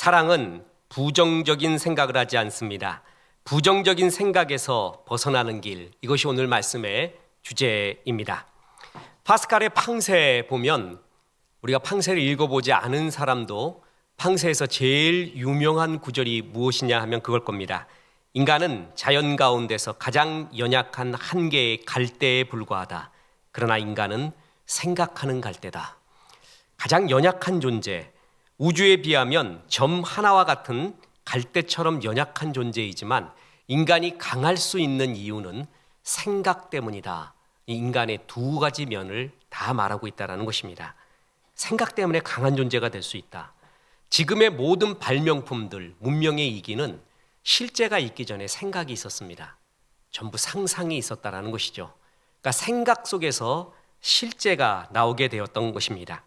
사랑은 부정적인 생각을 하지 않습니다. 부정적인 생각에서 벗어나는 길, 이것이 오늘 말씀의 주제입니다. 파스칼의 팡세 보면 우리가 팡세를 읽어보지 않은 사람도 팡세에서 제일 유명한 구절이 무엇이냐 하면 그걸 겁니다. 인간은 자연 가운데서 가장 연약한 한 개의 갈대에 불과하다. 그러나 인간은 생각하는 갈대다. 가장 연약한 존재, 우주에 비하면 점 하나와 같은 갈대처럼 연약한 존재이지만 인간이 강할 수 있는 이유는 생각 때문이다. 이 인간의 두 가지 면을 다 말하고 있다는 것입니다. 생각 때문에 강한 존재가 될 수 있다. 지금의 모든 발명품들, 문명의 이기는 실제가 있기 전에 생각이 있었습니다. 전부 상상이 있었다는 것이죠. 그러니까 생각 속에서 실제가 나오게 되었던 것입니다.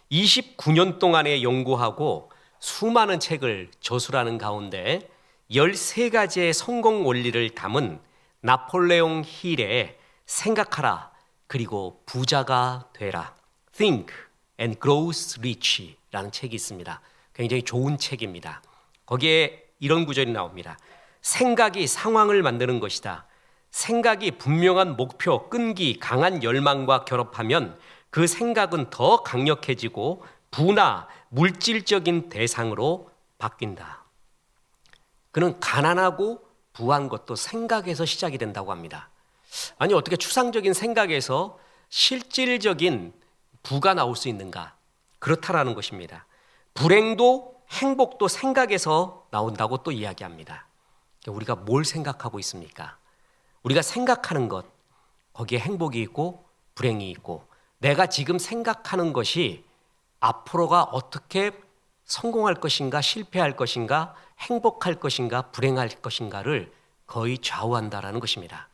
29년 동안에 연구하고 수많은 책을 저술하는 가운데 13가지의 성공 원리를 담은 나폴레옹 힐의 생각하라 그리고 부자가 되라, Think and Grow Rich 라는 책이 있습니다. 굉장히 좋은 책입니다. 거기에 이런 구절이 나옵니다. 생각이 상황을 만드는 것이다. 생각이 분명한 목표, 끈기, 강한 열망과 결합하면 그 생각은 더 강력해지고 부나 물질적인 대상으로 바뀐다. 그는 가난하고 부한 것도 생각에서 시작이 된다고 합니다. 아니 어떻게 추상적인 생각에서 실질적인 부가 나올 수 있는가? 그렇다라는 것입니다. 불행도 행복도 생각에서 나온다고 또 이야기합니다. 우리가 뭘 생각하고 있습니까? 우리가 생각하는 것, 거기에 행복이 있고 불행이 있고 내가 지금 생각하는 것이 앞으로가 어떻게 성공할 것인가 실패할 것인가 행복할 것인가 불행할 것인가를 거의 좌우한다라는 것입니다.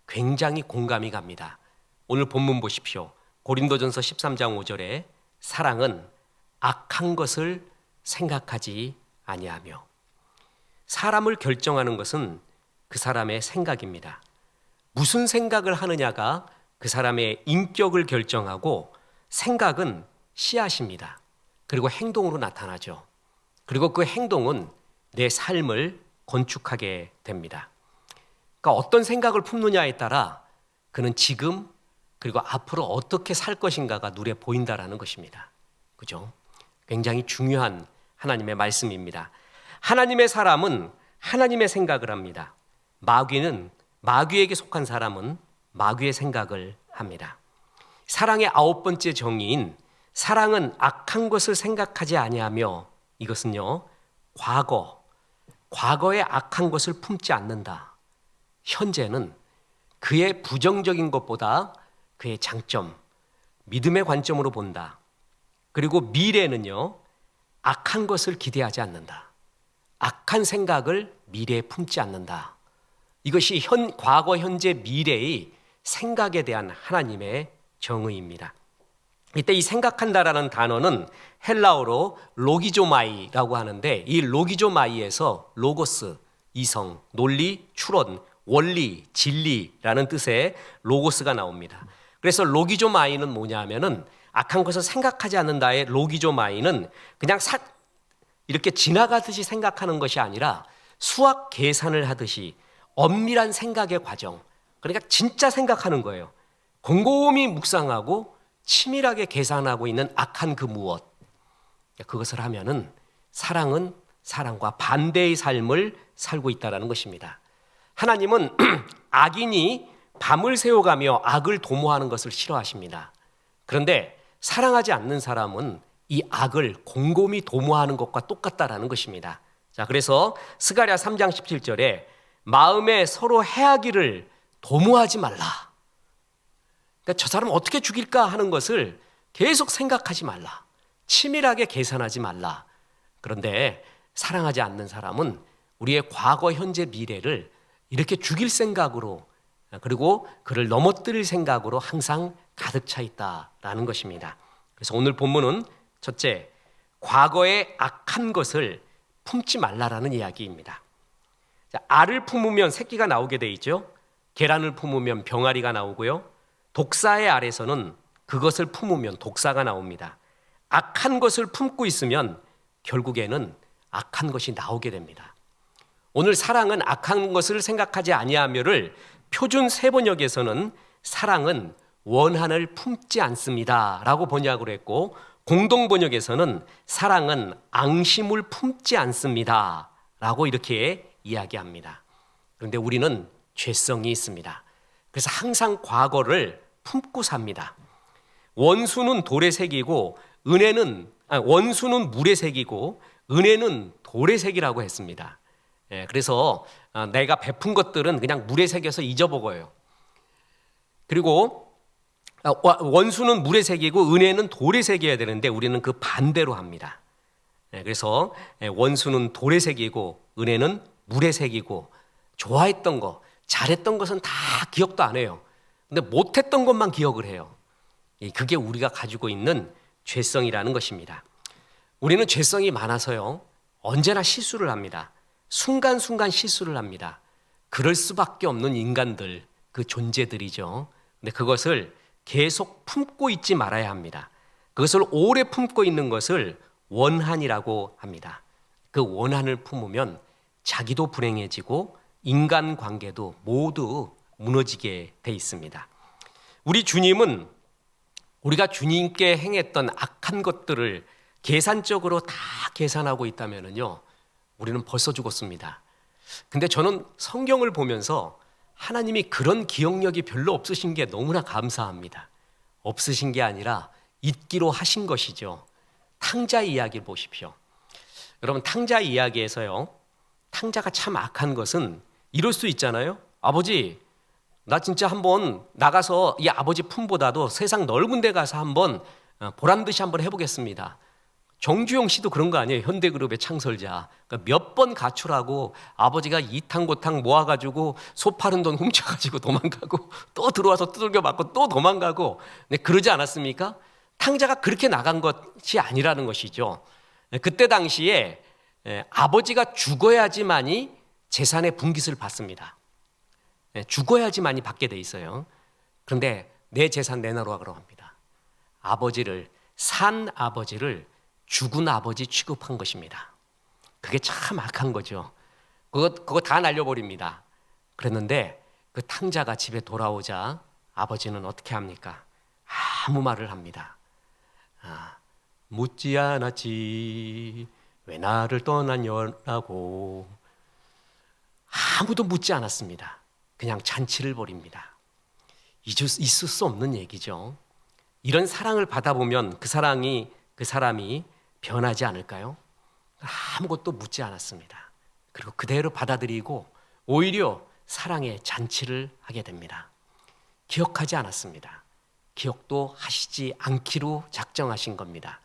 굉장히 공감이 갑니다. 오늘 본문 보십시오. 고린도전서 13장 5절에 사랑은 악한 것을 생각하지 아니하며, 사람을 결정하는 것은 그 사람의 생각입니다. 무슨 생각을 하느냐가 그 사람의 인격을 결정하고 생각은 씨앗입니다. 그리고 행동으로 나타나죠. 그리고 그 행동은 내 삶을 건축하게 됩니다. 그러니까 어떤 생각을 품느냐에 따라 그는 지금 그리고 앞으로 어떻게 살 것인가가 눈에 보인다라는 것입니다. 그죠? 굉장히 중요한 하나님의 말씀입니다. 하나님의 사람은 하나님의 생각을 합니다. 마귀에게 속한 사람은 마귀의 생각을 합니다. 사랑의 9번째 정의인 사랑은 악한 것을 생각하지 아니하며, 이것은요 과거의 악한 것을 품지 않는다. 현재는 그의 부정적인 것보다 그의 장점, 믿음의 관점으로 본다. 그리고 미래는요 악한 것을 기대하지 않는다. 악한 생각을 미래에 품지 않는다. 이것이 과거, 현재, 미래의 생각에 대한 하나님의 정의입니다. 이때 이 생각한다라는 단어는 헬라어로 로기조마이라고 하는데, 이 로기조마이에서 로고스, 이성, 논리, 추론, 원리, 진리라는 뜻의 로고스가 나옵니다. 그래서 로기조마이는 뭐냐 하면은 악한 것을 생각하지 않는다의 로기조마이는 그냥 이렇게 지나가듯이 생각하는 것이 아니라 수학 계산을 하듯이 엄밀한 생각의 과정, 그러니까 진짜 생각하는 거예요. 곰곰이 묵상하고 치밀하게 계산하고 있는 악한 그 무엇, 그것을 하면은 사랑은 사랑과 반대의 삶을 살고 있다는 것입니다. 하나님은 악인이 밤을 새워가며 악을 도모하는 것을 싫어하십니다. 그런데 사랑하지 않는 사람은 이 악을 곰곰이 도모하는 것과 똑같다라는 것입니다. 자, 그래서 스가랴 3장 17절에 마음에 서로 해하기를 도모하지 말라. 그러니까 저 사람 어떻게 죽일까 하는 것을 계속 생각하지 말라. 치밀하게 계산하지 말라. 그런데 사랑하지 않는 사람은 우리의 과거, 현재, 미래를 이렇게 죽일 생각으로, 그리고 그를 넘어뜨릴 생각으로 항상 가득 차 있다라는 것입니다. 그래서 오늘 본문은 첫째, 과거의 악한 것을 품지 말라라는 이야기입니다. 자, 알을 품으면 새끼가 나오게 돼 있죠. 계란을 품으면 병아리가 나오고요. 독사의 알에서는 그것을 품으면 독사가 나옵니다. 악한 것을 품고 있으면 결국에는 악한 것이 나오게 됩니다. 오늘 사랑은 악한 것을 생각하지 아니하며를 표준 세번역에서는 사랑은 원한을 품지 않습니다 라고 번역을 했고, 공동 번역에서는 사랑은 앙심을 품지 않습니다 라고 이렇게 이야기합니다. 그런데 우리는 죄성이 있습니다. 그래서 항상 과거를 품고 삽니다. 원수는 돌에 새기고 원수는 물에 새기고 은혜는 돌에 새기라고 했습니다. 그래서 내가 베푼 것들은 그냥 물에 새겨서 잊어버려요. 그리고 원수는 물에 새기고 은혜는 돌에 새겨야 되는데 우리는 그 반대로 합니다. 그래서 원수는 돌에 새기고 은혜는 물에 새기고, 좋아했던 거, 잘했던 것은 다 기억도 안 해요. 근데 못했던 것만 기억을 해요. 그게 우리가 가지고 있는 죄성이라는 것입니다. 우리는 죄성이 많아서요, 언제나 실수를 합니다. 순간순간 실수를 합니다. 그럴 수밖에 없는 인간들, 그 존재들이죠. 근데 그것을 계속 품고 있지 말아야 합니다. 그것을 오래 품고 있는 것을 원한이라고 합니다. 그 원한을 품으면 자기도 불행해지고 인간관계도 모두 무너지게 돼 있습니다. 우리 주님은 우리가 주님께 행했던 악한 것들을 계산적으로 다 계산하고 있다면요, 우리는 벌써 죽었습니다. 근데 저는 성경을 보면서 하나님이 그런 기억력이 별로 없으신 게 너무나 감사합니다. 없으신 게 아니라 잊기로 하신 것이죠. 탕자 이야기를 보십시오. 여러분, 탕자 이야기에서요, 탕자가 참 악한 것은 이럴 수 있잖아요. 아버지, 나 진짜 한번 나가서 이 아버지 품보다도 세상 넓은 데 가서 한번 보란듯이 한번 해보겠습니다. 정주영 씨도 그런 거 아니에요? 현대그룹의 창설자. 그러니까 몇 번 가출하고 아버지가 이탕고탕 모아가지고 소 파는 돈 훔쳐가지고 도망가고 또 들어와서 두들겨 맞고 또 도망가고, 네, 그러지 않았습니까? 탕자가 그렇게 나간 것이 아니라는 것이죠. 그때 당시에 아버지가 죽어야지만이 재산의 분깃을 받습니다. 죽어야지만이 받게 돼 있어요. 그런데 내 재산 내놔라고 합니다. 산 아버지를 죽은 아버지 취급한 것입니다. 그게 참 악한 거죠. 그거 다 날려버립니다. 그랬는데 그 탕자가 집에 돌아오자 아버지는 어떻게 합니까? 아무 말을 합니다. 묻지 않았지 왜 나를 떠났냐고. 아무도 묻지 않았습니다. 그냥 잔치를 벌입니다. 있을 수 없는 얘기죠. 이런 사랑을 받아보면 그 사람이 변하지 않을까요? 아무것도 묻지 않았습니다. 그리고 그대로 받아들이고 오히려 사랑의 잔치를 하게 됩니다. 기억하지 않았습니다. 기억도 하시지 않기로 작정하신 겁니다.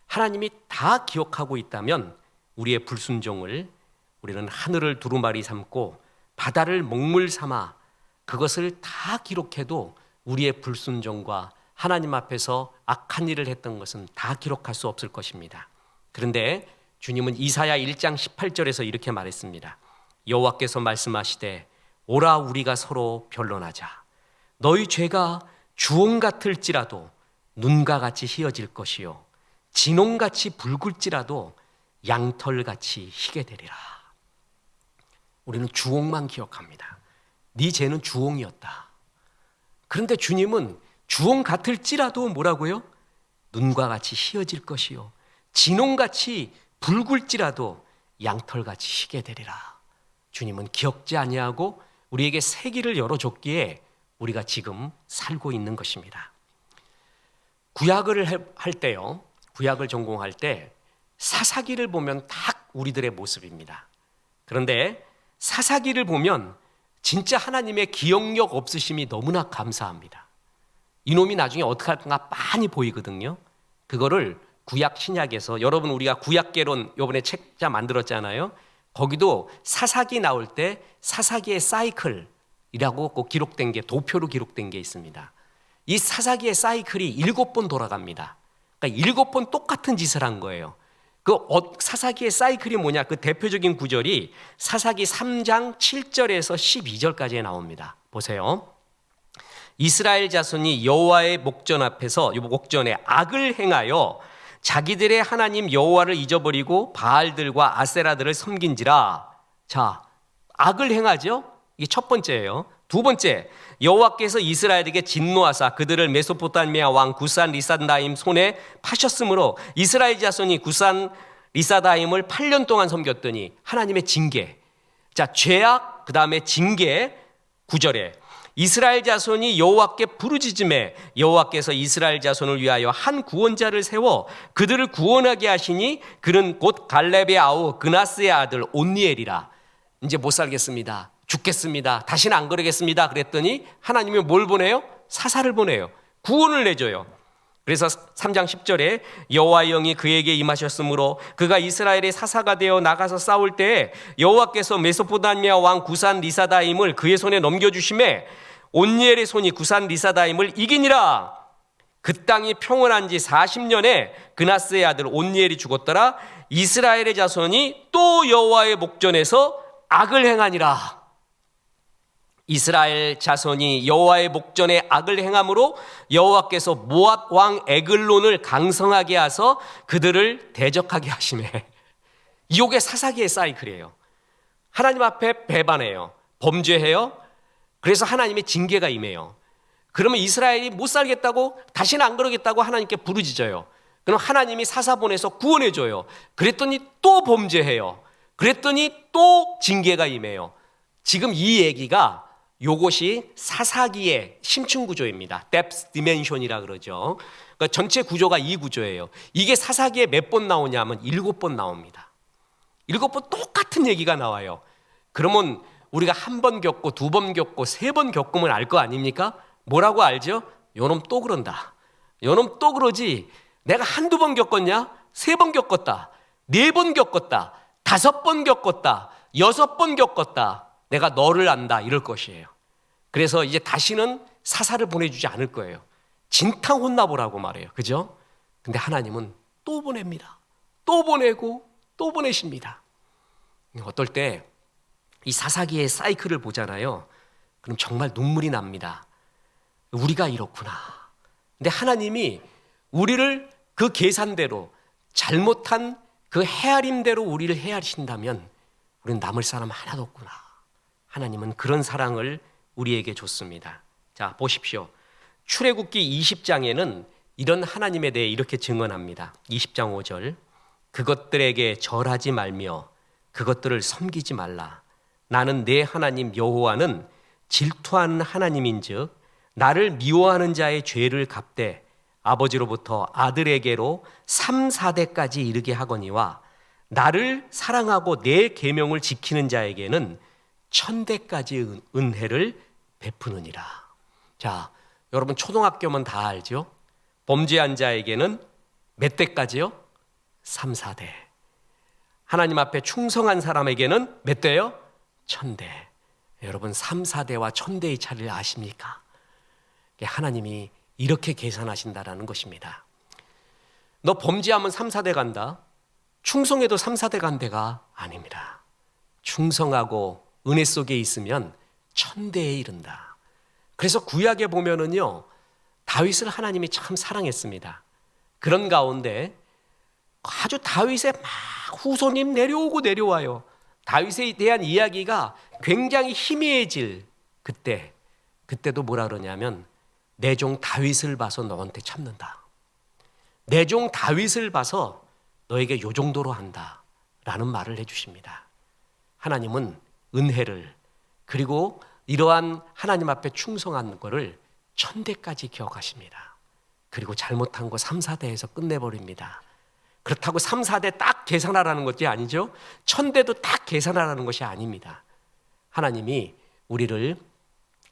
하나님이 다 기억하고 있다면 우리의 불순종을 우리는 하늘을 두루마리 삼고 바다를 먹물 삼아 그것을 다 기록해도 우리의 불순종과 하나님 앞에서 악한 일을 했던 것은 다 기록할 수 없을 것입니다. 그런데 주님은 이사야 1장 18절에서 이렇게 말했습니다. 여호와께서 말씀하시되 오라 우리가 서로 변론하자. 너희 죄가 주홍 같을지라도 눈과 같이 희어질 것이요 진홍같이 붉을지라도 양털같이 희게 되리라. 우리는 주홍만 기억합니다. 네 죄는 주홍이었다. 그런데 주님은 주홍 같을지라도 뭐라고요? 눈과 같이 희어질 것이요 진홍같이 붉을지라도 양털같이 희게 되리라. 주님은 기억지 아니하고 우리에게 새 길을 열어줬기에 우리가 지금 살고 있는 것입니다. 구약을 할 때요, 구약을 전공할 때 사사기를 보면 딱 우리들의 모습입니다. 그런데 사사기를 보면 진짜 하나님의 기억력 없으심이 너무나 감사합니다. 이놈이 나중에 어떻게 할까 많이 보이거든요. 그거를 구약 신약에서, 여러분 우리가 구약개론 이번에 책자 만들었잖아요. 거기도 사사기 나올 때 사사기의 사이클이라고 꼭 기록된 게, 도표로 기록된 게 있습니다. 이 사사기의 사이클이 7번 돌아갑니다. 그러니까 7번 똑같은 짓을 한 거예요. 그 사사기의 사이클이 뭐냐? 그 대표적인 구절이 사사기 3장 7절에서 12절까지에 나옵니다. 보세요. 이스라엘 자손이 여호와의 목전 앞에서, 이 목전에 악을 행하여 자기들의 하나님 여호와를 잊어버리고 바알들과 아세라들을 섬긴지라. 자, 악을 행하죠. 이게 첫 번째예요. 두 번째, 여호와께서 이스라엘에게 진노하사 그들을 메소포타미아 왕 구산 리산다임 손에 파셨으므로 이스라엘 자손이 구산 리사다임을 8년 동안 섬겼더니 하나님의 징계. 자, 죄악, 그 다음에 징계. 9절에 이스라엘 자손이 여호와께 부르짖음에 여호와께서 이스라엘 자손을 위하여 한 구원자를 세워 그들을 구원하게 하시니 그는 곧 갈렙의 아우 그나스의 아들 온니엘이라. 이제 못 살겠습니다. 죽겠습니다. 다시는 안 그러겠습니다. 그랬더니 하나님이 뭘 보내요? 사사를 보내요. 구원을 내줘요. 그래서 3장 10절에 여호와의 영이 그에게 임하셨으므로 그가 이스라엘의 사사가 되어 나가서 싸울 때에 여호와께서 메소포타미아 왕 구산 리사다임을 그의 손에 넘겨주심에 온니엘의 손이 구산 리사다임을 이기니라. 그 땅이 평온한 지 40년에 그나스의 아들 온니엘이 죽었더라. 이스라엘의 자손이 또 여호와의 목전에서 악을 행하니라. 이스라엘 자손이 여호와의 목전에 악을 행함으로 여호와께서 모압 왕 에글론을 강성하게 하서 그들을 대적하게 하시매. 이게 사사기의 사이클이에요. 하나님 앞에 배반해요. 범죄해요. 그래서 하나님의 징계가 임해요. 그러면 이스라엘이 못 살겠다고, 다시는 안 그러겠다고 하나님께 부르짖어요. 그럼 하나님이 사사 보내서 구원해줘요. 그랬더니 또 범죄해요. 그랬더니 또 징계가 임해요. 지금 이 얘기가 요것이 사사기의 심층 구조입니다. depth dimension이라 그러죠. 그러니까 전체 구조가 이 구조예요. 이게 사사기에 몇 번 나오냐면 7번 나옵니다. 7번 똑같은 얘기가 나와요. 그러면 우리가 한 번 겪고 두 번 겪고 세 번 겪으면 알 거 아닙니까? 뭐라고 알죠? 요놈 또 그런다. 요놈 또 그러지. 내가 한두 번 겪었냐? 세 번 겪었다. 네 번 겪었다. 5번 겪었다. 6번 겪었다. 내가 너를 안다. 이럴 것이에요. 그래서 이제 다시는 사사를 보내주지 않을 거예요. 진탕 혼나보라고 말해요. 그죠? 근데 하나님은 또 보냅니다. 또 보내고 또 보내십니다. 어떨 때 이 사사기의 사이클을 보잖아요. 그럼 정말 눈물이 납니다. 우리가 이렇구나. 근데 하나님이 우리를 그 계산대로, 잘못한 그 헤아림대로 우리를 헤아리신다면 우리는 남을 사람 하나도 없구나. 하나님은 그런 사랑을 우리에게 줬습니다. 자, 보십시오. 출애굽기 20장에는 이런 하나님에 대해 이렇게 증언합니다. 20장 5절. 그것들에게 절하지 말며 그것들을 섬기지 말라. 나는 내 하나님 여호와는 질투하는 하나님인즉 나를 미워하는 자의 죄를 갚되 아버지로부터 아들에게로 3, 4대까지 이르게 하거니와 나를 사랑하고 내 계명을 지키는 자에게는 1000대까지 은혜를 베푸느니라. 자, 여러분 초등학교면 다 알죠? 범죄한 자에게는 몇 대까지요? 3, 4대. 하나님 앞에 충성한 사람에게는 몇 대요? 1000대. 여러분 3, 4대와 1000대의 차이를 아십니까? 하나님이 이렇게 계산하신다라는 것입니다. 너 범죄하면 3, 4대 간다. 충성해도 3, 4대 간대가 아닙니다. 충성하고 은혜 속에 있으면 1000대에 이른다. 그래서 구약에 보면은요, 다윗을 하나님이 참 사랑했습니다. 그런 가운데 아주 다윗의 막 후손님 내려오고 내려와요. 다윗에 대한 이야기가 굉장히 희미해질 그때도 뭐라 그러냐면 내 종 다윗을 봐서 너한테 참는다. 내 종 다윗을 봐서 너에게 요 정도로 한다 라는 말을 해주십니다. 하나님은 은혜를, 그리고 이러한 하나님 앞에 충성한 거를 1000대까지 기억하십니다. 그리고 잘못한 거 3, 4대에서 끝내버립니다. 그렇다고 3, 4대 딱 계산하라는 것이 아니죠. 1000대도 딱 계산하라는 것이 아닙니다. 하나님이 우리를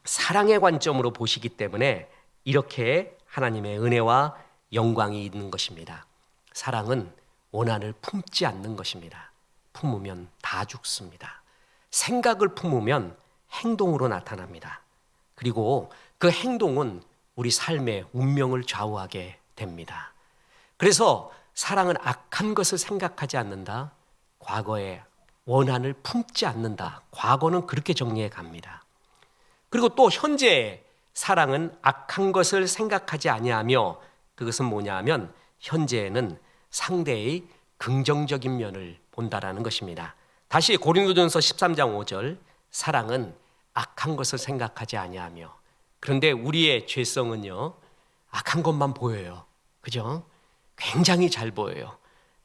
사랑의 관점으로 보시기 때문에 이렇게 하나님의 은혜와 영광이 있는 것입니다. 사랑은 원한을 품지 않는 것입니다. 품으면 다 죽습니다. 생각을 품으면 행동으로 나타납니다. 그리고 그 행동은 우리 삶의 운명을 좌우하게 됩니다. 그래서 사랑은 악한 것을 생각하지 않는다. 과거에 원한을 품지 않는다. 과거는 그렇게 정리해 갑니다. 그리고 또 현재의 사랑은 악한 것을 생각하지 아니하며, 그것은 뭐냐 하면 현재에는 상대의 긍정적인 면을 본다라는 것입니다. 다시 고린도전서 13장 5절, 사랑은 악한 것을 생각하지 아니하며. 그런데 우리의 죄성은요, 악한 것만 보여요. 그죠? 굉장히 잘 보여요.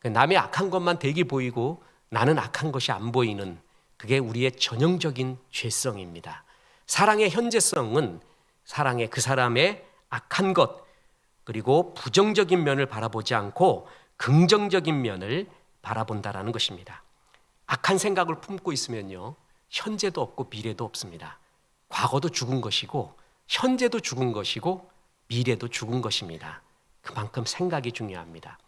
남의 악한 것만 되게 보이고 나는 악한 것이 안 보이는, 그게 우리의 전형적인 죄성입니다. 사랑의 현재성은 사랑의 그 사람의 악한 것, 그리고 부정적인 면을 바라보지 않고 긍정적인 면을 바라본다라는 것입니다. 악한 생각을 품고 있으면요, 현재도 없고 미래도 없습니다. 과거도 죽은 것이고 현재도 죽은 것이고 미래도 죽은 것입니다. 그만큼 생각이 중요합니다.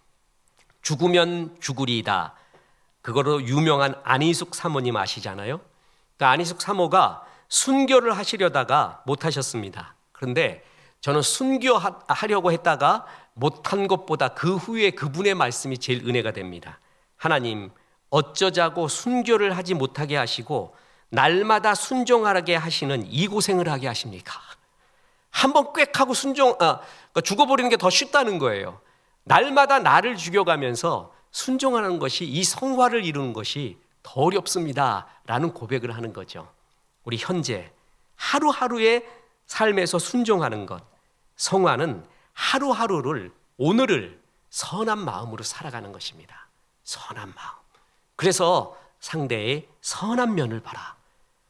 죽으면 죽으리이다. 그거로 유명한 안희숙 사모님 아시잖아요. 그 안희숙 사모가 순교를 하시려다가 못하셨습니다. 그런데 저는 순교하려고 했다가 못한 것보다 그 후에 그분의 말씀이 제일 은혜가 됩니다. 하나님, 어쩌자고 순교를 하지 못하게 하시고 날마다 순종하게 하시는 이 고생을 하게 하십니까? 한번 꽥 하고 죽어버리는 게 더 쉽다는 거예요. 날마다 나를 죽여가면서 순종하는 것이, 이 성화를 이루는 것이 더 어렵습니다 라는 고백을 하는 거죠. 우리 현재 하루하루의 삶에서 순종하는 것, 성화는 하루하루를, 오늘을 선한 마음으로 살아가는 것입니다. 선한 마음. 그래서 상대의 선한 면을 봐라.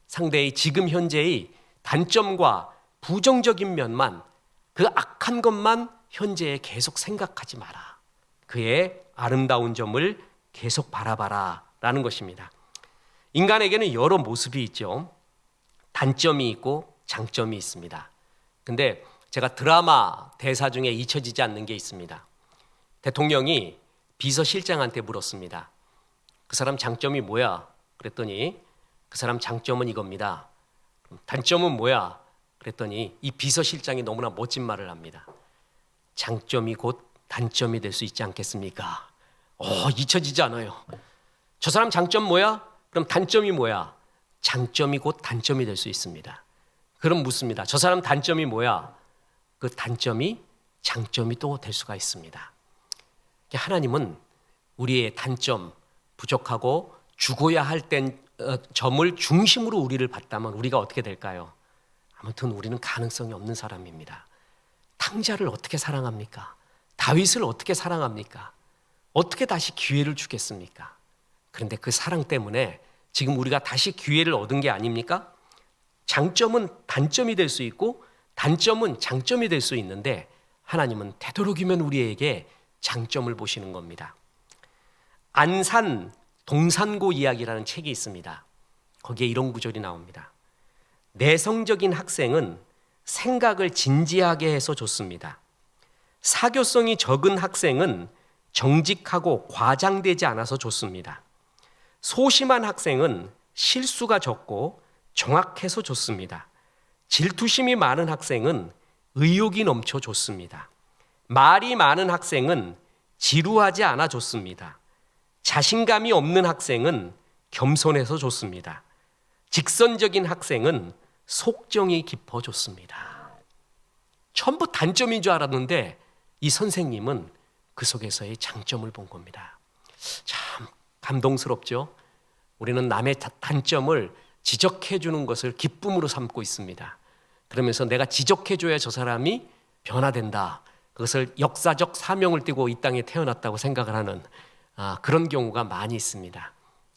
상대의 지금 현재의 단점과 부정적인 면만, 그 악한 것만 현재에 계속 생각하지 마라. 그의 아름다운 점을 계속 바라봐라 라는 것입니다. 인간에게는 여러 모습이 있죠. 단점이 있고 장점이 있습니다. 근데 제가 드라마 대사 중에 잊혀지지 않는 게 있습니다. 대통령이 비서실장한테 물었습니다. 그 사람 장점이 뭐야? 그랬더니 그 사람 장점은 이겁니다. 단점은 뭐야? 그랬더니 이 비서실장이 너무나 멋진 말을 합니다. 장점이 곧 단점이 될 수 있지 않겠습니까? 잊혀지지 않아요. 저 사람 장점 뭐야? 그럼 단점이 뭐야? 장점이 곧 단점이 될 수 있습니다. 그럼 묻습니다. 저 사람 단점이 뭐야? 그 단점이 장점이 또 될 수가 있습니다. 하나님은 우리의 단점, 부족하고 죽어야 할 땐 점을 중심으로 우리를 봤다면 우리가 어떻게 될까요? 아무튼 우리는 가능성이 없는 사람입니다. 탕자를 어떻게 사랑합니까? 다윗을 어떻게 사랑합니까? 어떻게 다시 기회를 주겠습니까? 그런데 그 사랑 때문에 지금 우리가 다시 기회를 얻은 게 아닙니까? 장점은 단점이 될 수 있고 단점은 장점이 될 수 있는데 하나님은 되도록이면 우리에게 장점을 보시는 겁니다. 안산 동산고 이야기라는 책이 있습니다. 거기에 이런 구절이 나옵니다. 내성적인 학생은 생각을 진지하게 해서 좋습니다. 사교성이 적은 학생은 정직하고 과장되지 않아서 좋습니다. 소심한 학생은 실수가 적고 정확해서 좋습니다. 질투심이 많은 학생은 의욕이 넘쳐 좋습니다. 말이 많은 학생은 지루하지 않아 좋습니다. 자신감이 없는 학생은 겸손해서 좋습니다. 직선적인 학생은 속정이 깊어 좋습니다. 전부 단점인 줄 알았는데 이 선생님은 그 속에서의 장점을 본 겁니다. 참 감동스럽죠? 우리는 남의 단점을 지적해 주는 것을 기쁨으로 삼고 있습니다. 그러면서 내가 지적해 줘야 저 사람이 변화된다. 그것을 역사적 사명을 띠고 이 땅에 태어났다고 생각을 하는 그런 경우가 많이 있습니다.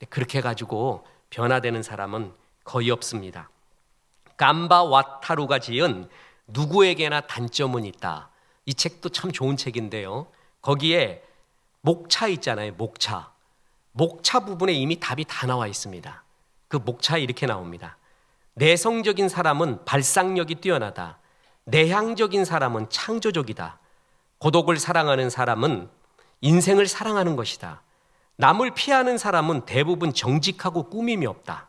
그렇게 해가지고 변화되는 사람은 거의 없습니다. 감바 와타루가 지은 누구에게나 단점은 있다. 이 책도 참 좋은 책인데요. 거기에 목차 있잖아요. 목차 부분에 이미 답이 다 나와 있습니다. 그 목차에 이렇게 나옵니다. 내성적인 사람은 발상력이 뛰어나다. 내향적인 사람은 창조적이다. 고독을 사랑하는 사람은 인생을 사랑하는 것이다. 남을 피하는 사람은 대부분 정직하고 꾸밈이 없다.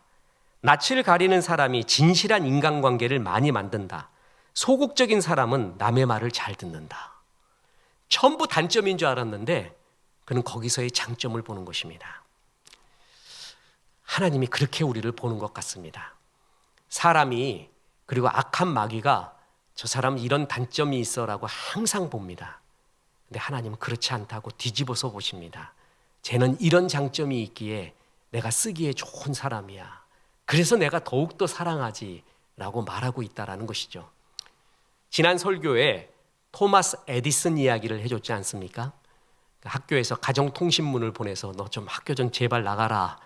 낯을 가리는 사람이 진실한 인간관계를 많이 만든다. 소극적인 사람은 남의 말을 잘 듣는다. 전부 단점인 줄 알았는데 그는 거기서의 장점을 보는 것입니다. 하나님이 그렇게 우리를 보는 것 같습니다. 사람이, 그리고 악한 마귀가 저 사람 이런 단점이 있어라고 항상 봅니다. 근데 하나님은 그렇지 않다고 뒤집어서 보십니다. 쟤는 이런 장점이 있기에 내가 쓰기에 좋은 사람이야. 그래서 내가 더욱더 사랑하지 라고 말하고 있다는 것이죠. 지난 설교에 토마스 에디슨 이야기를 해줬지 않습니까? 학교에서 가정통신문을 보내서 너 좀 학교 좀 제발 나가라.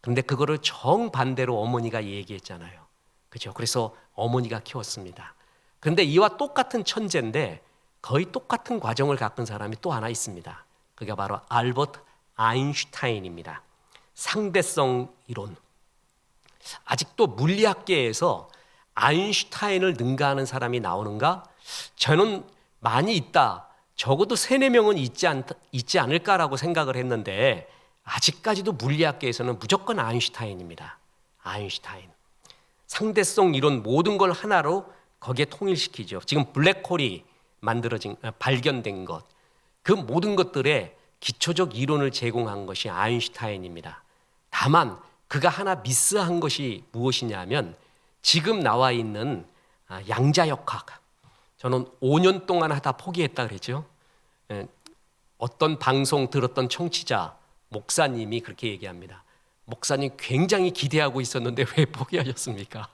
그런데 그거를 정반대로 어머니가 얘기했잖아요. 그죠? 그래서 어머니가 키웠습니다. 그런데 이와 똑같은 천재인데 거의 똑같은 과정을 겪은 사람이 또 하나 있습니다. 그게 바로 알버트 아인슈타인입니다. 상대성 이론. 아직도 물리학계에서 아인슈타인을 능가하는 사람이 나오는가? 저는 많이 있다. 적어도 3-4명은 있지 않을까라고 생각을 했는데 아직까지도 물리학계에서는 무조건 아인슈타인입니다. 아인슈타인. 상대성 이론 모든 걸 하나로 거기에 통일시키죠. 지금 블랙홀이 발견된 것, 그 모든 것들의 기초적 이론을 제공한 것이 아인슈타인입니다. 다만 그가 하나 미스한 것이 무엇이냐면 지금 나와 있는 양자역학. 저는 5년 동안 하다 포기했다 그랬죠. 어떤 방송 들었던 청취자, 목사님이 그렇게 얘기합니다. 목사님 굉장히 기대하고 있었는데 왜 포기하셨습니까?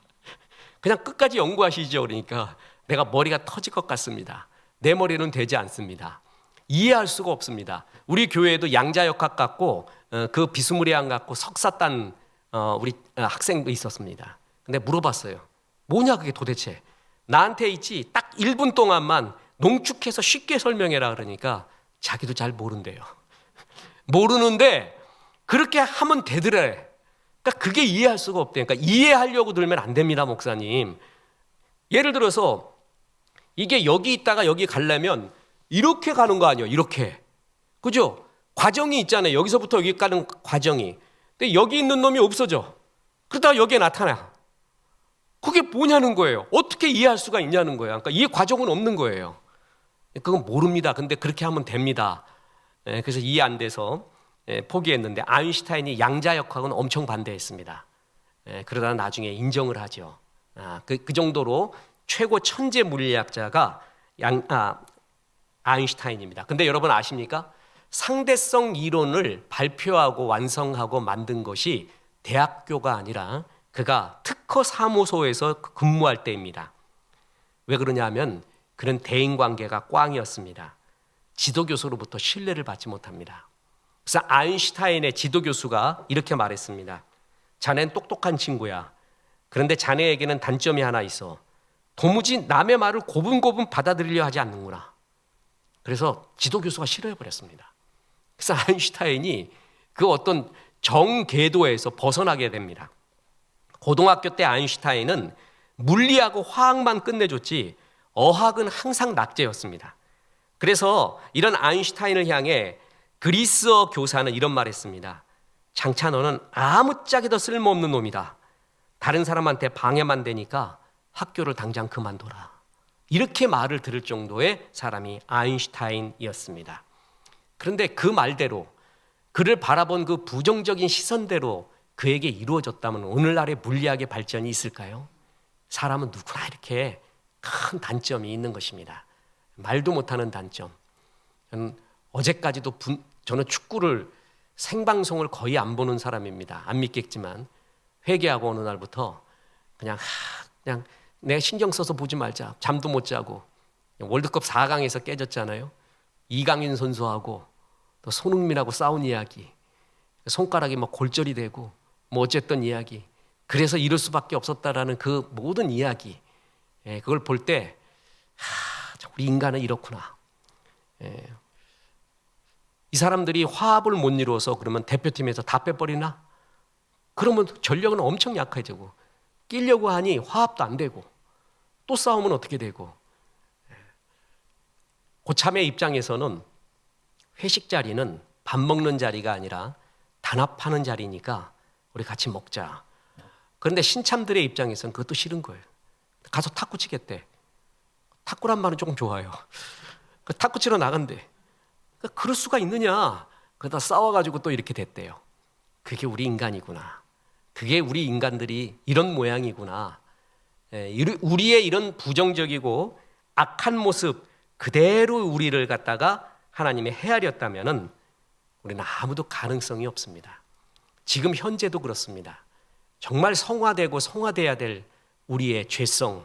그냥 끝까지 연구하시죠. 그러니까 내가 머리가 터질 것 같습니다. 내 머리는 되지 않습니다. 이해할 수가 없습니다. 우리 교회에도 양자역학 갖고 그 비스무리한 갖고 석사딴 우리 학생도 있었습니다. 근데 물어봤어요. 뭐냐 그게 도대체. 나한테 있지 딱 1분 동안만 농축해서 쉽게 설명해라 그러니까 자기도 잘 모른대요. 모르는데 그렇게 하면 되더래. 그러니까 그게 이해할 수가 없대요. 그러니까 이해하려고 들면 안 됩니다, 목사님. 예를 들어서 이게 여기 있다가 여기 가려면 이렇게 가는 거 아니에요? 이렇게. 그죠? 과정이 있잖아요. 여기서부터 여기 가는 과정이. 근데 여기 있는 놈이 없어져. 그러다가 여기에 나타나. 그게 뭐냐는 거예요. 어떻게 이해할 수가 있냐는 거예요. 그러니까 이 과정은 없는 거예요. 그건 모릅니다. 근데 그렇게 하면 됩니다. 그래서 이해 안 돼서 포기했는데 아인슈타인이 양자역학은 엄청 반대했습니다. 그러다 나중에 인정을 하죠. 그 정도로 최고 천재 물리학자가 아인슈타인입니다. 근데 여러분 아십니까? 상대성 이론을 발표하고 완성하고 만든 것이 대학교가 아니라 그가 특허 사무소에서 근무할 때입니다. 왜 그러냐면 그는 대인관계가 꽝이었습니다. 지도교수로부터 신뢰를 받지 못합니다. 그래서 아인슈타인의 지도교수가 이렇게 말했습니다. 자넨 똑똑한 친구야. 그런데 자네에게는 단점이 하나 있어. 도무지 남의 말을 고분고분 받아들이려 하지 않는구나. 그래서 지도교수가 싫어해버렸습니다. 그래서 아인슈타인이 그 어떤 정궤도에서 벗어나게 됩니다. 고등학교 때 아인슈타인은 물리하고 화학만 끝내줬지 어학은 항상 낙제였습니다. 그래서 이런 아인슈타인을 향해 그리스어 교사는 이런 말 했습니다. 장차 너는 아무짝에도 쓸모없는 놈이다. 다른 사람한테 방해만 되니까 학교를 당장 그만둬라. 이렇게 말을 들을 정도의 사람이 아인슈타인이었습니다. 그런데 그 말대로 그를 바라본 그 부정적인 시선대로 그에게 이루어졌다면 오늘날의 물리학의 발전이 있을까요? 사람은 누구나 이렇게 큰 단점이 있는 것입니다. 말도 못하는 단점. 어제까지도 저는 축구를 생방송을 거의 안 보는 사람입니다. 안 믿겠지만 회개하고 어느 날부터 그냥 내가 신경 써서 보지 말자. 잠도 못 자고 월드컵 4강에서 깨졌잖아요. 이강인 선수하고 또 손흥민하고 싸운 이야기, 손가락이 막 골절이 되고 뭐 어쨌든 이야기. 그래서 이럴 수밖에 없었다라는 그 모든 이야기. 그걸 볼 때 우리 인간은 이렇구나. 이 사람들이 화합을 못 이루어서 그러면 대표팀에서 다 빼버리나? 그러면 전력은 엄청 약해지고 끼려고 하니 화합도 안 되고 또 싸우면 어떻게 되고. 고참의 입장에서는 회식 자리는 밥 먹는 자리가 아니라 단합하는 자리니까 우리 같이 먹자. 그런데 신참들의 입장에서는 그것도 싫은 거예요. 가서 탁구 치겠대. 탁구란 말은 조금 좋아요. 그 탁구 치러 나간대. 그럴 수가 있느냐. 그러다 싸워가지고 또 이렇게 됐대요. 그게 우리 인간이구나. 그게 우리 인간들이 이런 모양이구나. 우리의 이런 부정적이고 악한 모습 그대로 우리를 갖다가 하나님의 헤아렸다면은 우리는 아무도 가능성이 없습니다. 지금 현재도 그렇습니다. 정말 성화되고 성화돼야 될 우리의 죄성이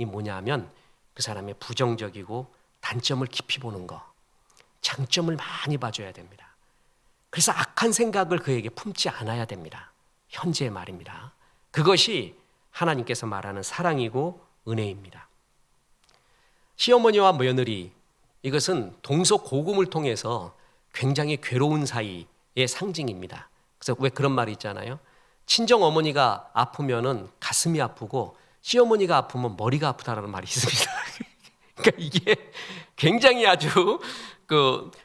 뭐냐면 그 사람의 부정적이고 단점을 깊이 보는 거, 장점을 많이 봐줘야 됩니다. 그래서 악한 생각을 그에게 품지 않아야 됩니다. 현재의 말입니다. 그것이 하나님께서 말하는 사랑이고 은혜입니다. 시어머니와 며느리, 이것은 동서고금을 통해서 굉장히 괴로운 사이의 상징입니다. 그래서 왜 그런 말이 있잖아요. 친정 어머니가 아프면은 가슴이 아프고 시어머니가 아프면 머리가 아프다라는 말이 있습니다. 그러니까 이게 굉장히 아주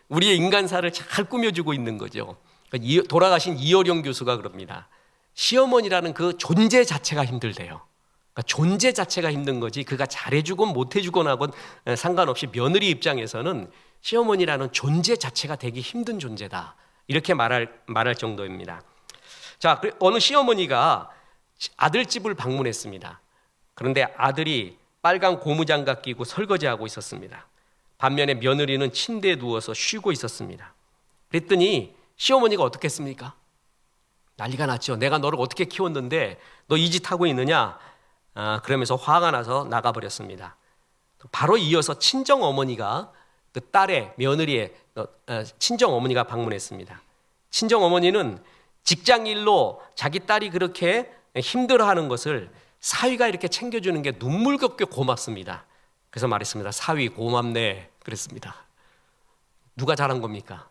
우리의 인간사를 잘 꾸며주고 있는 거죠. 그러니까 돌아가신 이어령 교수가 그럽니다. 시어머니라는 그 존재 자체가 힘들대요. 그러니까 존재 자체가 힘든 거지 그가 잘해주건 못해주건하고는 상관없이 며느리 입장에서는 시어머니라는 존재 자체가 되기 힘든 존재다. 이렇게 말할 정도입니다. 자, 어느 시어머니가 아들 집을 방문했습니다. 그런데 아들이 빨간 고무장갑 끼고 설거지하고 있었습니다. 반면에 며느리는 침대에 누워서 쉬고 있었습니다. 그랬더니 시어머니가 어떻게 했습니까? 난리가 났죠. 내가 너를 어떻게 키웠는데 너 이 짓 하고 있느냐? 그러면서 화가 나서 나가버렸습니다. 바로 이어서 친정어머니가 그 딸의 며느리의 친정어머니가 방문했습니다. 친정어머니는 직장일로 자기 딸이 그렇게 힘들어하는 것을 사위가 이렇게 챙겨주는 게 눈물겹게 고맙습니다. 그래서 말했습니다. 사위 고맙네 그랬습니다. 누가 잘한 겁니까?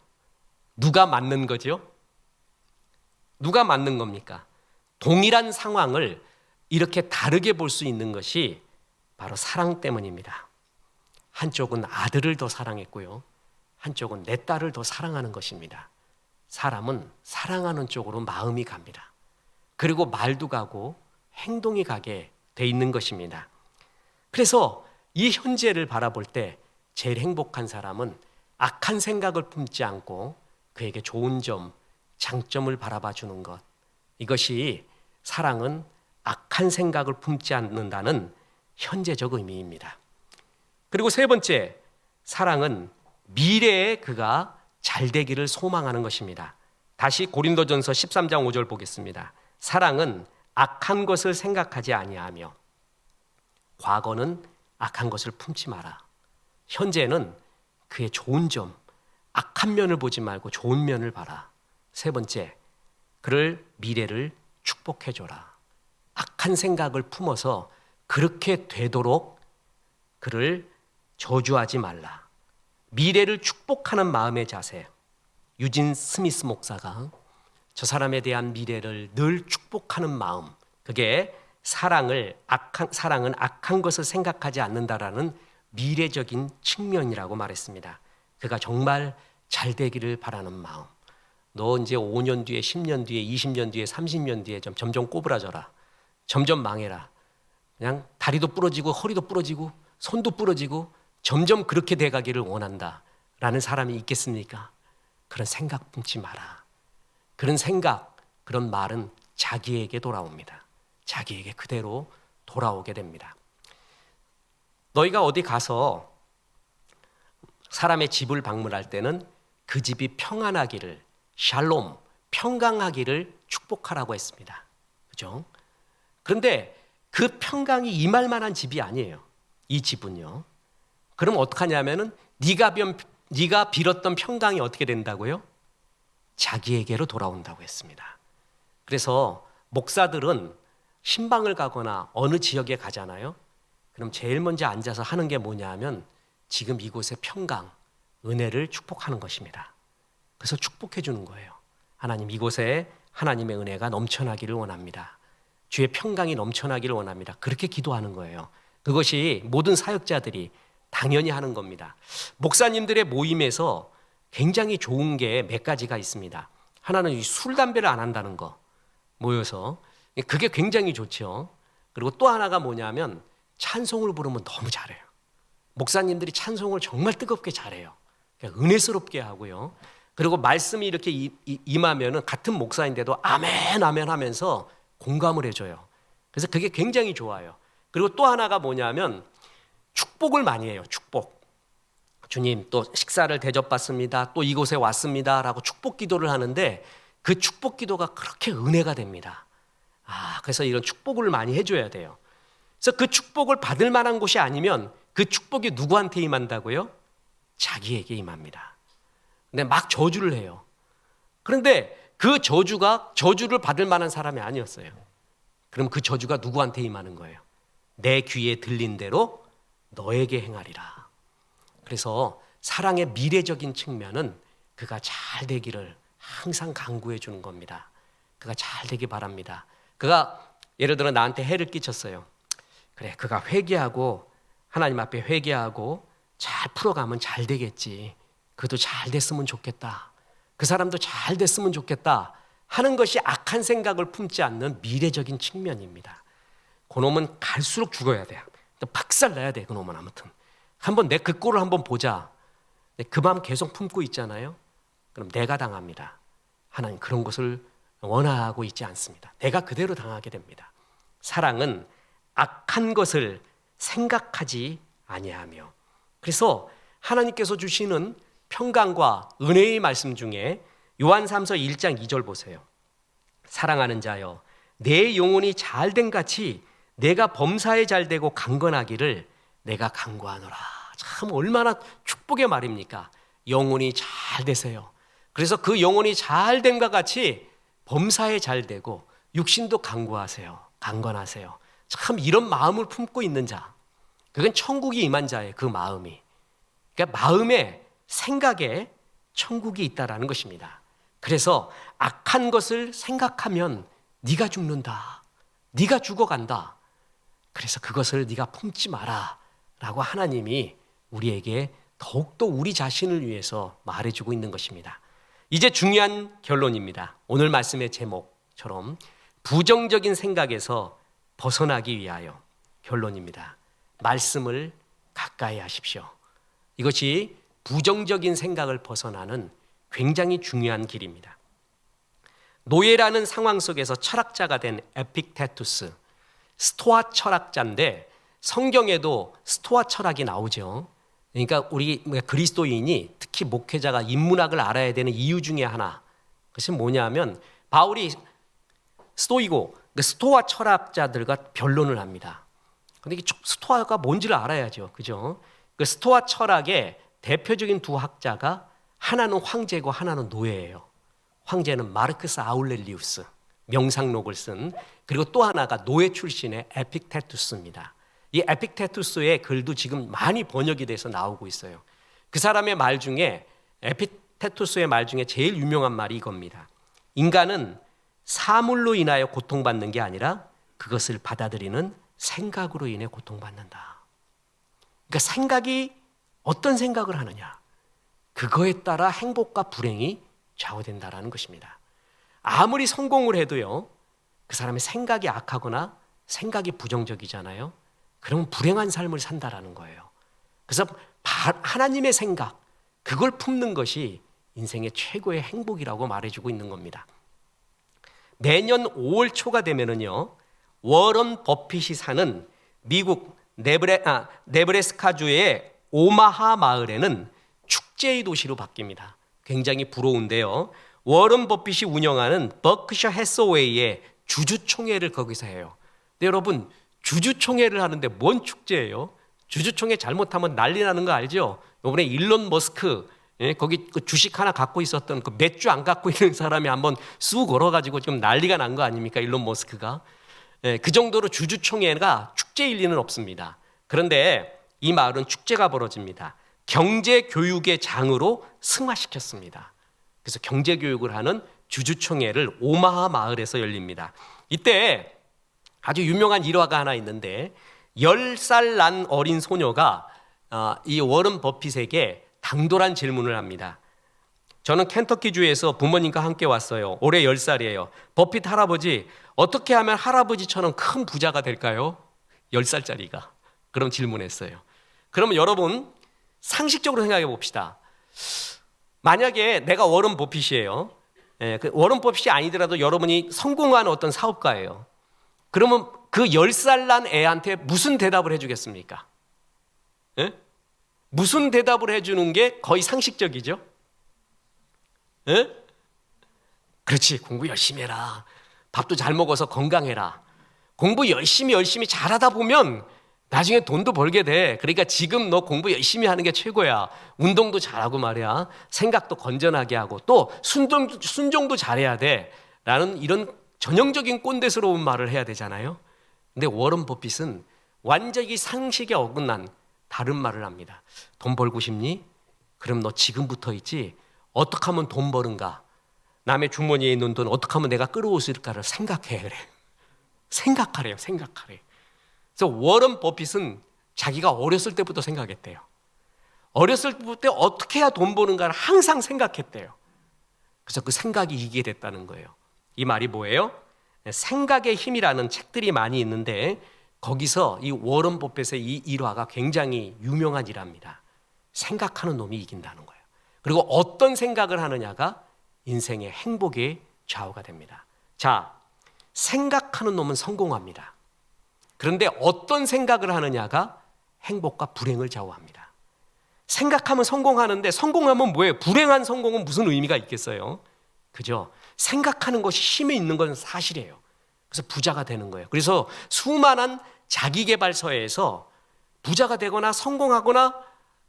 누가 맞는 거죠? 누가 맞는 겁니까? 동일한 상황을 이렇게 다르게 볼 수 있는 것이 바로 사랑 때문입니다. 한쪽은 아들을 더 사랑했고요. 한쪽은 내 딸을 더 사랑하는 것입니다. 사람은 사랑하는 쪽으로 마음이 갑니다. 그리고 말도 가고 행동이 가게 돼 있는 것입니다. 그래서 이 현재를 바라볼 때 제일 행복한 사람은 악한 생각을 품지 않고 그에게 좋은 점, 장점을 바라봐 주는 것. 이것이 사랑은 악한 생각을 품지 않는다는 현재적 의미입니다. 그리고 세 번째, 사랑은 미래에 그가 잘 되기를 소망하는 것입니다. 다시 고린도전서 13장 5절 보겠습니다. 사랑은 악한 것을 생각하지 아니하며 과거는 악한 것을 품지 마라. 현재는 그의 좋은 점, 악한 면을 보지 말고 좋은 면을 봐라. 세 번째, 그를 미래를 축복해 줘라. 악한 생각을 품어서 그렇게 되도록 그를 저주하지 말라. 미래를 축복하는 마음의 자세. 유진 스미스 목사가 저 사람에 대한 미래를 늘 축복하는 마음, 그게 사랑은 악한 것을 생각하지 않는다라는 미래적인 측면이라고 말했습니다. 그가 정말 잘 되기를 바라는 마음. 너 이제 5년 뒤에, 10년 뒤에, 20년 뒤에, 30년 뒤에 점점 꼬부라져라. 점점 망해라. 그냥 다리도 부러지고 허리도 부러지고 손도 부러지고 점점 그렇게 돼가기를 원한다 라는 사람이 있겠습니까? 그런 생각 품지 마라. 그런 생각, 그런 말은 자기에게 돌아옵니다. 자기에게 그대로 돌아오게 됩니다. 너희가 어디 가서 사람의 집을 방문할 때는 그 집이 평안하기를, 샬롬, 평강하기를 축복하라고 했습니다. 그죠? 그런데 그 평강이 임할 만한 집이 아니에요. 이 집은요. 그럼 어떡하냐면은 네가 빌었던 평강이 어떻게 된다고요? 자기에게로 돌아온다고 했습니다. 그래서 목사들은 신방을 가거나 어느 지역에 가잖아요. 그럼 제일 먼저 앉아서 하는 게 뭐냐 하면 지금 이곳의 평강, 은혜를 축복하는 것입니다. 그래서 축복해 주는 거예요. 하나님, 이곳에 하나님의 은혜가 넘쳐나기를 원합니다. 주의 평강이 넘쳐나기를 원합니다. 그렇게 기도하는 거예요. 그것이 모든 사역자들이 당연히 하는 겁니다. 목사님들의 모임에서 굉장히 좋은 게 몇 가지가 있습니다. 하나는 술, 담배를 안 한다는 거, 모여서. 그게 굉장히 좋죠. 그리고 또 하나가 뭐냐면 찬송을 부르면 너무 잘해요. 목사님들이 찬송을 정말 뜨겁게 잘해요. 은혜스럽게 하고요. 그리고 말씀이 이렇게 임하면은 같은 목사인데도 아멘 아멘 하면서 공감을 해줘요. 그래서 그게 굉장히 좋아요. 그리고 또 하나가 뭐냐면 축복을 많이 해요. 축복. 주님 또 식사를 대접받습니다. 또 이곳에 왔습니다. 라고 축복 기도를 하는데 그 축복 기도가 그렇게 은혜가 됩니다. 그래서 이런 축복을 많이 해줘야 돼요. 그래서 그 축복을 받을 만한 곳이 아니면 그 축복이 누구한테 임한다고요? 자기에게 임합니다. 근데 막 저주를 해요. 그런데 그 저주를 받을 만한 사람이 아니었어요. 그럼 그 저주가 누구한테 임하는 거예요? 내 귀에 들린 대로 너에게 행하리라. 그래서 사랑의 미래적인 측면은 그가 잘 되기를 항상 간구해 주는 겁니다. 그가 잘 되기 바랍니다. 그가 예를 들어 나한테 해를 끼쳤어요. 그래, 그가 회개하고 하나님 앞에 회개하고 잘 풀어가면 잘 되겠지. 그도 잘 됐으면 좋겠다. 그 사람도 잘 됐으면 좋겠다 하는 것이 악한 생각을 품지 않는 미래적인 측면입니다. 그놈은 갈수록 죽어야 돼요. 박살 나야 돼. 그놈은 아무튼 한번 내 그 꼴을 한번 보자. 그 마음 계속 품고 있잖아요. 그럼 내가 당합니다. 하나님 그런 것을 원하고 있지 않습니다. 내가 그대로 당하게 됩니다. 사랑은 악한 것을 생각하지 아니하며, 그래서 하나님께서 주시는 평강과 은혜의 말씀 중에 요한 3서 1장 2절 보세요. 사랑하는 자여, 내 영혼이 잘된 같이 내가 범사에 잘되고 강건하기를 내가 간구하노라. 참 얼마나 축복의 말입니까? 영혼이 잘 되세요. 그래서 그 영혼이 잘됨과 같이 범사에 잘되고 육신도 강구하세요. 강건하세요. 참 이런 마음을 품고 있는 자, 그건 천국이 임한 자의 그 마음이, 그러니까 마음에 생각에 천국이 있다라는 것입니다. 그래서 악한 것을 생각하면 네가 죽는다, 네가 죽어간다. 그래서 그것을 네가 품지 마라 라고 하나님이 우리에게 더욱더 우리 자신을 위해서 말해주고 있는 것입니다. 이제 중요한 결론입니다. 오늘 말씀의 제목처럼 부정적인 생각에서 벗어나기 위하여 결론입니다. 말씀을 가까이 하십시오. 이것이 부정적인 생각을 벗어나는 굉장히 중요한 길입니다. 노예라는 상황 속에서 철학자가 된 에픽테투스, 스토아 철학자인데 성경에도 스토아 철학이 나오죠. 그러니까 우리 그리스도인이 특히 목회자가 인문학을 알아야 되는 이유 중에 하나, 그것이 뭐냐면 바울이 스토이고 스토아 철학자들과 변론을 합니다. 그런데 스토아가 뭔지를 알아야죠, 그죠? 그 스토아 철학의 대표적인 두 학자가 하나는 황제고 하나는 노예예요. 황제는 마르크스 아울렐리우스, 명상록을 쓴, 그리고 또 하나가 노예 출신의 에픽테투스입니다. 이 에픽테투스의 글도 지금 많이 번역이 돼서 나오고 있어요. 그 사람의 말 중에, 에픽테투스의 말 중에 제일 유명한 말이 이겁니다. 인간은 사물로 인하여 고통받는 게 아니라 그것을 받아들이는 생각으로 인해 고통받는다. 그러니까 생각이 어떤 생각을 하느냐, 그거에 따라 행복과 불행이 좌우된다라는 것입니다. 아무리 성공을 해도요, 그 사람의 생각이 악하거나 생각이 부정적이잖아요. 그러면 불행한 삶을 산다라는 거예요. 그래서 하나님의 생각, 그걸 품는 것이 인생의 최고의 행복이라고 말해주고 있는 겁니다. 내년 5월 초가 되면은요, 워런 버핏이 사는 미국 네브래스카주의 오마하 마을에는 축제의 도시로 바뀝니다. 굉장히 부러운데요. 워런 버핏이 운영하는 버크셔 해서웨이의 주주총회를 거기서 해요. 근데 여러분, 주주총회를 하는데 뭔 축제예요? 주주총회 잘못하면 난리 나는 거 알죠? 이번에 일론 머스크, 거기 그 주식 하나 갖고 있었던 그 몇 주 안 갖고 있는 사람이 한번 쑥 걸어가지고 지금 난리가 난 거 아닙니까? 일론 머스크가. 그 정도로 주주총회가 축제일 리는 없습니다. 그런데 이 마을은 축제가 벌어집니다. 경제교육의 장으로 승화시켰습니다. 그래서 경제교육을 하는 주주총회를 오마하 마을에서 열립니다. 이때 아주 유명한 일화가 하나 있는데 10살 난 어린 소녀가 이 워런 버핏에게 당돌한 질문을 합니다. 저는 켄터키주에서 부모님과 함께 왔어요. 올해 10살이에요. 버핏 할아버지, 어떻게 하면 할아버지처럼 큰 부자가 될까요? 10살짜리가. 그럼 질문했어요. 그러면 여러분 상식적으로 생각해 봅시다. 만약에 내가 워런 버핏이에요. 그 워런 버핏이 아니더라도 여러분이 성공한 어떤 사업가예요. 그러면 그 10살 난 애한테 무슨 대답을 해주겠습니까? 무슨 대답을 해주는 게 거의 상식적이죠? 에? 그렇지, 공부 열심히 해라. 밥도 잘 먹어서 건강해라. 공부 열심히 잘하다 보면 나중에 돈도 벌게 돼. 그러니까 지금 너 공부 열심히 하는 게 최고야. 운동도 잘하고 말이야. 생각도 건전하게 하고 또 순종도 잘해야 돼. 라는 이런 전형적인 꼰대스러운 말을 해야 되잖아요. 근데 워런 버핏은 완전히 상식에 어긋난 다른 말을 합니다. 돈 벌고 싶니? 그럼 너 지금부터 있지. 어떻게 하면 돈 버는가? 남의 주머니에 있는 돈 어떻게 하면 내가 끌어올 수 있을까를 생각해. 그래. 생각하래요. 그래서 워런 버핏은 자기가 어렸을 때부터 생각했대요. 어렸을 때부터 어떻게 해야 돈 버는가를 항상 생각했대요. 그래서 그 생각이 이기게 됐다는 거예요. 이 말이 뭐예요? 생각의 힘이라는 책들이 많이 있는데 거기서 이 워런 버핏의 이 일화가 굉장히 유명한 일화입니다. 생각하는 놈이 이긴다는 거예요. 그리고 어떤 생각을 하느냐가 인생의 행복의 좌우가 됩니다. 자, 생각하는 놈은 성공합니다. 그런데 어떤 생각을 하느냐가 행복과 불행을 좌우합니다. 생각하면 성공하는데 성공하면 뭐예요? 불행한 성공은 무슨 의미가 있겠어요? 그죠? 생각하는 것이 힘이 있는 건 사실이에요. 그래서 부자가 되는 거예요. 그래서 수많은 자기계발서에서 부자가 되거나 성공하거나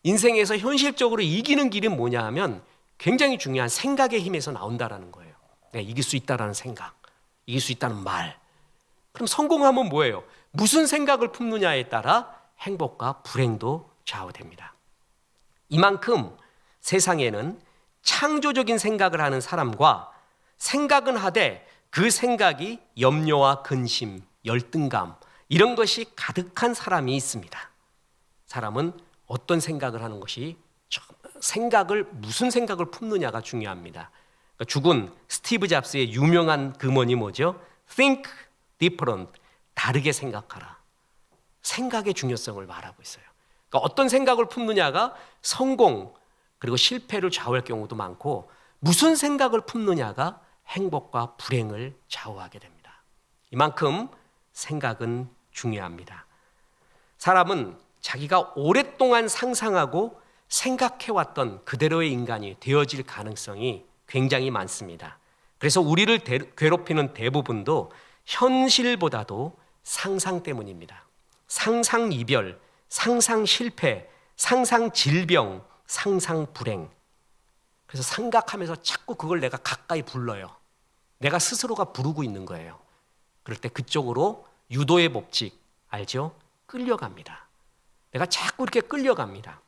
인생에서 현실적으로 이기는 길은 뭐냐 하면 굉장히 중요한 생각의 힘에서 나온다라는 거예요. 내가 이길 수 있다라는 생각, 이길 수 있다는 말. 그럼 성공하면 뭐예요? 무슨 생각을 품느냐에 따라 행복과 불행도 좌우됩니다. 이만큼 세상에는 창조적인 생각을 하는 사람과 생각은 하되 그 생각이 염려와 근심, 열등감 이런 것이 가득한 사람이 있습니다. 사람은 어떤 생각을 하는 것이 무슨 생각을 품느냐가 중요합니다. 그러니까 죽은 스티브 잡스의 유명한 금언이 뭐죠? Think different. 다르게 생각하라. 생각의 중요성을 말하고 있어요. 그러니까 어떤 생각을 품느냐가 성공 그리고 실패를 좌우할 경우도 많고 무슨 생각을 품느냐가 행복과 불행을 좌우하게 됩니다. 이만큼 생각은 중요합니다. 사람은 자기가 오랫동안 상상하고 생각해왔던 그대로의 인간이 되어질 가능성이 굉장히 많습니다. 그래서 우리를 괴롭히는 대부분도 현실보다도 상상 때문입니다. 상상 이별, 상상 실패, 상상 질병, 상상 불행. 그래서 생각하면서 자꾸 그걸 내가 가까이 불러요. 내가 스스로가 부르고 있는 거예요. 그럴 때 그쪽으로 유도의 법칙 알죠? 끌려갑니다. 내가 자꾸 이렇게 끌려갑니다.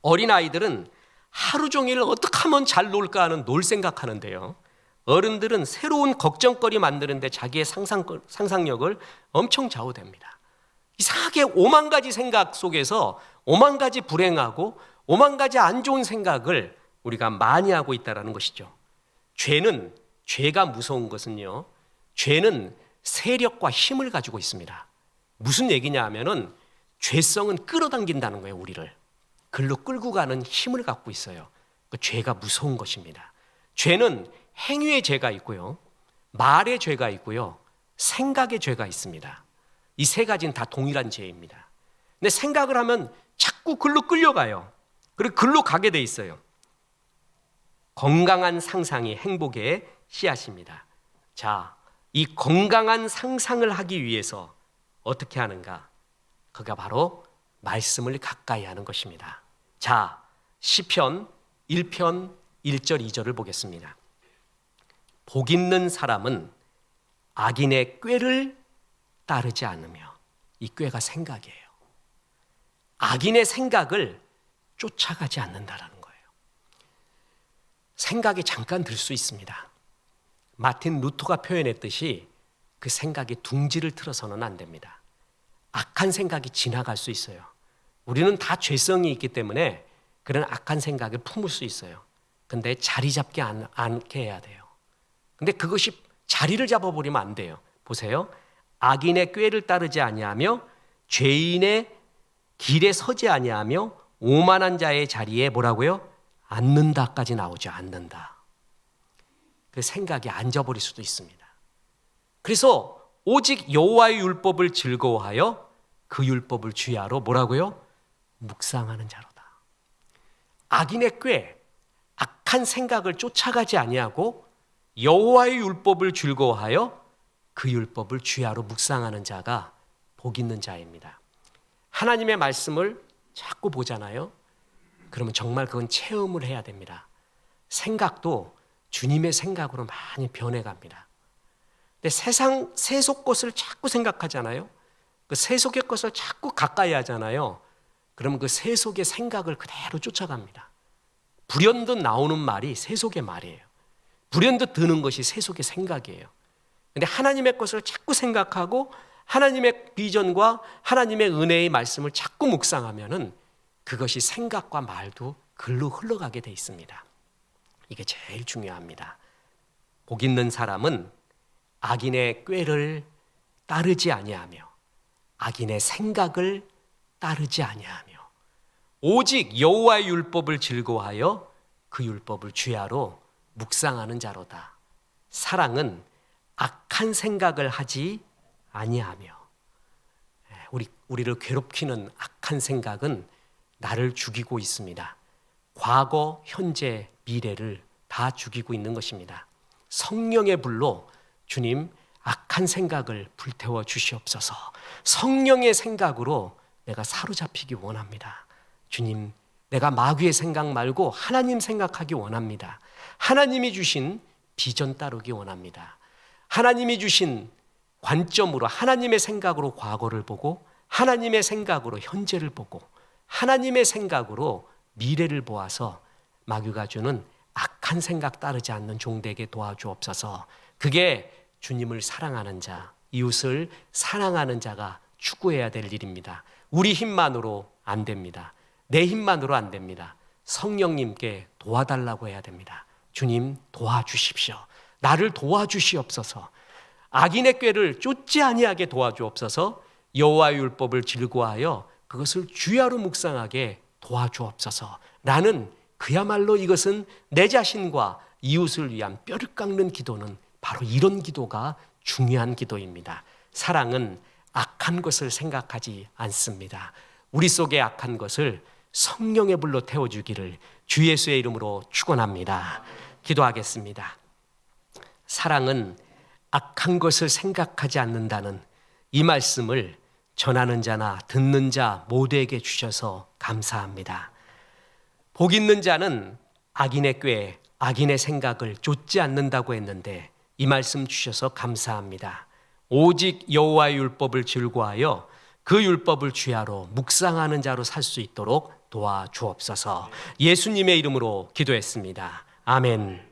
어린아이들은 하루 종일 어떻게 하면 잘 놀까 하는 놀 생각하는데요. 어른들은 새로운 걱정거리 만드는데 자기의 상상력을 엄청 좌우됩니다. 이상하게 5만 가지 생각 속에서 5만 가지 불행하고 5만 가지 안 좋은 생각을 우리가 많이 하고 있다는 것이죠. 죄가 무서운 것은요. 죄는 세력과 힘을 가지고 있습니다. 무슨 얘기냐 하면은 죄성은 끌어당긴다는 거예요. 우리를. 글로 끌고 가는 힘을 갖고 있어요. 그 죄가 무서운 것입니다. 죄는 행위의 죄가 있고요. 말의 죄가 있고요. 생각의 죄가 있습니다. 이 세 가지는 다 동일한 죄입니다. 근데 생각을 하면 자꾸 글로 끌려가요. 그리고 글로 가게 돼 있어요. 건강한 상상이 행복의 씨앗입니다. 자, 이 건강한 상상을 하기 위해서 어떻게 하는가? 그가 바로 말씀을 가까이 하는 것입니다. 자, 시편 1편 1절 2절을 보겠습니다. 복 있는 사람은 악인의 꾀를 따르지 않으며, 이 꾀가 생각이에요. 악인의 생각을 쫓아가지 않는다라는 거예요. 생각이 잠깐 들 수 있습니다. 마틴 루터가 표현했듯이 그 생각이 둥지를 틀어서는 안 됩니다. 악한 생각이 지나갈 수 있어요. 우리는 다 죄성이 있기 때문에 그런 악한 생각을 품을 수 있어요. 근데 자리 잡지 않게 해야 돼요. 근데 그것이 자리를 잡아버리면 안 돼요. 보세요. 악인의 꾀를 따르지 아니하며 죄인의 길에 서지 아니하며 오만한 자의 자리에 뭐라고요? 앉는다까지 나오죠. 앉는다. 그 생각이 앉아버릴 수도 있습니다. 그래서 오직 여호와의 율법을 즐거워하여 그 율법을 주야로 뭐라고요? 묵상하는 자로다. 악인의 꾀, 악한 생각을 쫓아가지 아니하고 여호와의 율법을 즐거워하여 그 율법을 주야로 묵상하는 자가 복 있는 자입니다. 하나님의 말씀을 자꾸 보잖아요. 그러면 정말 그건 체험을 해야 됩니다. 생각도 주님의 생각으로 많이 변해갑니다. 근데 세속 것을 자꾸 생각하잖아요. 그 세속의 것을 자꾸 가까이 하잖아요. 그러면 그 세속의 생각을 그대로 쫓아갑니다. 불현듯 나오는 말이 세속의 말이에요. 불현듯 드는 것이 세속의 생각이에요. 근데 하나님의 것을 자꾸 생각하고 하나님의 비전과 하나님의 은혜의 말씀을 자꾸 묵상하면은 그것이 생각과 말도 글로 흘러가게 돼 있습니다. 이게 제일 중요합니다. 복 있는 사람은 악인의 꾀를 따르지 아니하며 악인의 생각을 따르지 아니하며 오직 여호와의 율법을 즐거워하여 그 율법을 주야로 묵상하는 자로다. 사랑은 악한 생각을 하지 아니하며 우리를 괴롭히는 악한 생각은 나를 죽이고 있습니다. 과거, 현재, 미래를 다 죽이고 있는 것입니다. 성령의 불로 주님 악한 생각을 불태워 주시옵소서. 성령의 생각으로 내가 사로잡히기 원합니다. 주님, 내가 마귀의 생각 말고 하나님 생각하기 원합니다. 하나님이 주신 비전 따르기 원합니다. 하나님이 주신 관점으로 하나님의 생각으로 과거를 보고 하나님의 생각으로 현재를 보고 하나님의 생각으로 미래를 보아서 마귀가 주는 악한 생각 따르지 않는 종되게 도와주옵소서. 그게 주님을 사랑하는 자, 이웃을 사랑하는 자가 추구해야 될 일입니다. 우리 힘만으로 안 됩니다. 내 힘만으로 안 됩니다. 성령님께 도와달라고 해야 됩니다. 주님 도와주십시오. 나를 도와주시옵소서. 악인의 꾀를 쫓지 아니하게 도와주옵소서. 여호와의 율법을 즐거워하여 그것을 주야로 묵상하게 도와주옵소서. 라는 그야말로 이것은 내 자신과 이웃을 위한 뼈를 깎는 기도는 바로 이런 기도가 중요한 기도입니다. 사랑은 악한 것을 생각하지 않습니다. 우리 속에 악한 것을 성령의 불로 태워주기를 주 예수의 이름으로 축원합니다. 기도하겠습니다. 사랑은 악한 것을 생각하지 않는다는 이 말씀을 전하는 자나 듣는 자 모두에게 주셔서 감사합니다. 복 있는 자는 악인의 꾀, 악인의 생각을 쫓지 않는다고 했는데 이 말씀 주셔서 감사합니다. 오직 여호와의 율법을 즐거워하여 그 율법을 주야로 묵상하는 자로 살 수 있도록 도와주옵소서. 예수님의 이름으로 기도했습니다. 아멘.